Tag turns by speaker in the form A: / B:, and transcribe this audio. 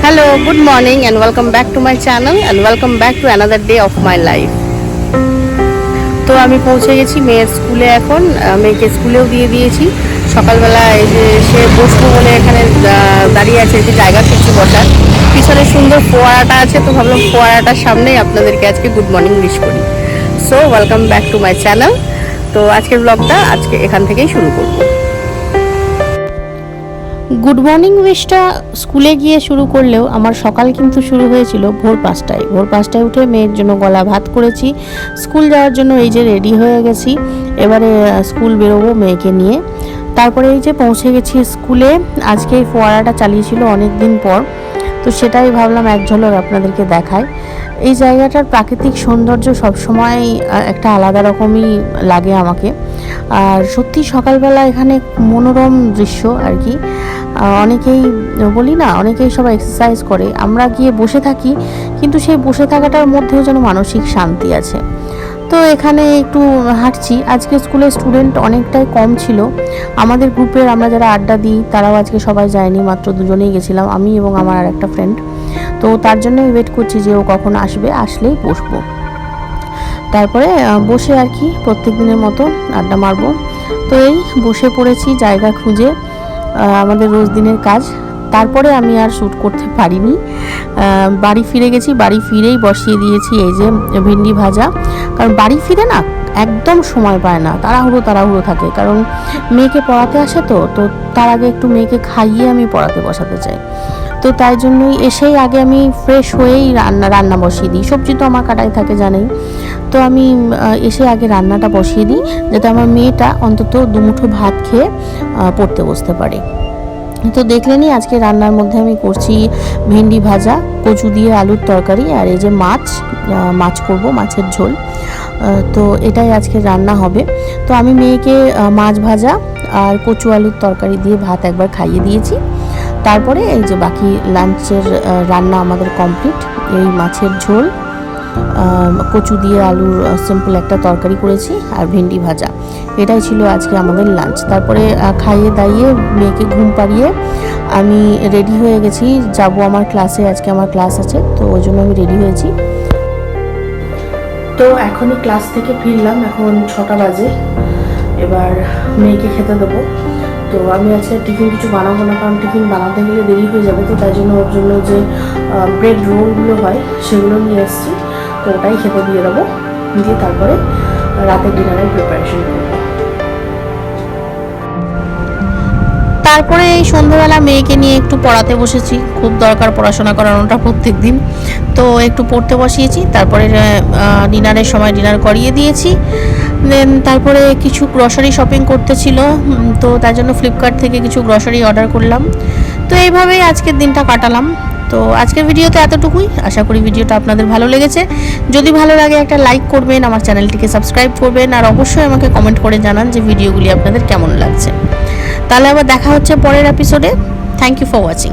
A: Hello, good morning and welcome back to my channel and welcome back to another day of my life. তো আমি পৌঁছে গেছি মেয়ের স্কুলে এখন মেয়েকে স্কুলেও দিয়ে দিয়েছি সকালবেলা এই যে সে বসবো বলে এখানে দাঁড়িয়ে আছে যে জায়গা খুঁজছি বসার পিছনে সুন্দর ফোয়ারাটা আছে তো ভাবলাম ফোয়ারাটার সামনেই আপনাদেরকে আজকে গুড মর্নিং উইশ করি so welcome back to my channel তো আজকের ব্লগটা আজকে এখান থেকেই শুরু করব গুড মর্নিং উইশটা স্কুলে গিয়ে শুরু করলেও আমার সকাল কিন্তু শুরু হয়েছিল ভোর 5টায় উঠে মেয়ের জন্য গলা ভাত করেছি স্কুল যাওয়ার জন্য এই যে রেডি হয়ে গেছি এবারে স্কুল বেরোবো মেয়েকে নিয়ে তারপরে এই যে পৌঁছে গেছি স্কুলে আজকে এই ফোয়ারাটা চালিয়েছিল অনেক দিন পর তো সেটাই ভাবলাম এক ঝলক আপনাদেরকে দেখায় এই জায়গাটার প্রাকৃতিক সৌন্দর্য সবসময় একটা আলাদা রকমই লাগে আমাকে আর সত্যি সকালবেলা এখানে মনোরম দৃশ্য আর কি অনেকেই বলি না অনেকেই সবাই এক্সারসাইজ করে আমরা গিয়ে বসে থাকি কিন্তু সেই বসে থাকাটার মধ্যেও যেন মানসিক শান্তি আছে তো এখানে একটু হাঁটছি আজকে স্কুলের স্টুডেন্ট অনেকটাই কম ছিল আমাদের গ্রুপের আমরা যারা আড্ডা দিই তারাও আজকে সবাই যায়নি মাত্র দুজনেই গেছিলাম আমি এবং আমার আর একটা ফ্রেন্ড তো তার জন্যই ওয়েট করছি যে ও কখন আসবে আসলেই বসবো তারপরে বসে আর কি প্রত্যেক দিনের মতো আড্ডা মারবো তো এই বসে পড়েছি জায়গা খুঁজে আমাদের রোজ দিনের কাজ তারপরে আমি আর শ্যুট করতে পারিনি বাড়ি ফিরে গেছি বাড়ি ফিরেই বসিয়ে দিয়েছি এই যে ভেন্ডি ভাজা কারণ বাড়ি ফিরে না একদম সময় পায় না তাড়াহুড়ো থাকে কারণ মেয়েকে পড়াতে আসে তো তার আগে একটু মেয়েকে খাইয়ে আমি পড়াতে বসাতে চাই তো তাই জন্যই এসেই আগে আমি ফ্রেশ হয়েই রান্না বসিয়ে দিই সবজি তো আমার কাটাই থাকে জানেই তো আমি এসে আগে রান্নাটা বসিয়ে দিই যাতে আমার মেয়েটা অন্তত দুমুঠো ভাত খেয়ে পড়তে বসতে পারে তো দেখলেনই আজকে রান্নার মধ্যে আমি করছি ভেন্ডি ভাজা কচু দিয়ে আলুর তরকারি আর এই যে মাছ করব মাছের ঝোল তো এটাই আজকে রান্না হবে তো আমি মেয়েকে মাছ ভাজা আর কচু আলুর তরকারি দিয়ে ভাত একবার খাইয়ে দিয়েছি তারপরে এই যে বাকি লাঞ্চের রান্না আমাদের কমপ্লিট এই মাছের ঝোল কচু দিয়ে আলুর সিম্পল একটা তরকারি করেছি আর ভেন্ডি ভাজা এটাই ছিল আজকে আমাদের লাঞ্চ তারপরে খাইয়ে দাইয়ে মেয়েকে ঘুম পাড়িয়ে আমি রেডি হয়ে গেছি যাব আমার ক্লাসে আজকে আমার ক্লাস আছে তো ওই জন্য আমি রেডি হয়েছি তো এখনই ক্লাস থেকে ফিরলাম এখন 6টা বাজে এবার মেয়েকে খেতে দেবো তো আমি আজকে টিফিন কিছু বানাবো না কারণ টিফিন বানাতে গেলে দেরি হয়ে যাবে তো তাই জন্য ওর জন্য যে ব্রেড রোলগুলো হয় সেগুলো নিয়ে এসেছি তো ওটাই খেতে দিয়ে দেবো দিয়ে তারপরে রাতের ডিনারের প্রিপারেশন করবো তারপরে এই সন্ধ্যাবেলা মেয়েকে নিয়ে একটু পড়াতে বসেছি খুব দরকার পড়াশোনা করানোটা প্রত্যেক দিন তো একটু পড়তে বসিয়েছি তারপরে ডিনারের সময় ডিনার করিয়ে দিয়েছি দেন তারপরে কিছু গ্রসারি শপিং করতে ছিল তো তার জন্য ফ্লিপকার্ট থেকে কিছু গ্রসারি অর্ডার করলাম তো এইভাবেই আজকের দিনটা কাটালাম তো আজকের ভিডিওতে এতটুকুই আশা করি ভিডিওটা আপনাদের ভালো লেগেছে যদি ভালো লাগে একটা লাইক করবেন আমার চ্যানেলটিকে সাবস্ক্রাইব করবেন আর অবশ্যই আমাকে কমেন্ট করে জানান যে ভিডিওগুলি আপনাদের কেমন লাগছে তাহলে আবার দেখা হচ্ছে পরের এপিসোডে থ্যাংক ইউ ফর ওয়াচিং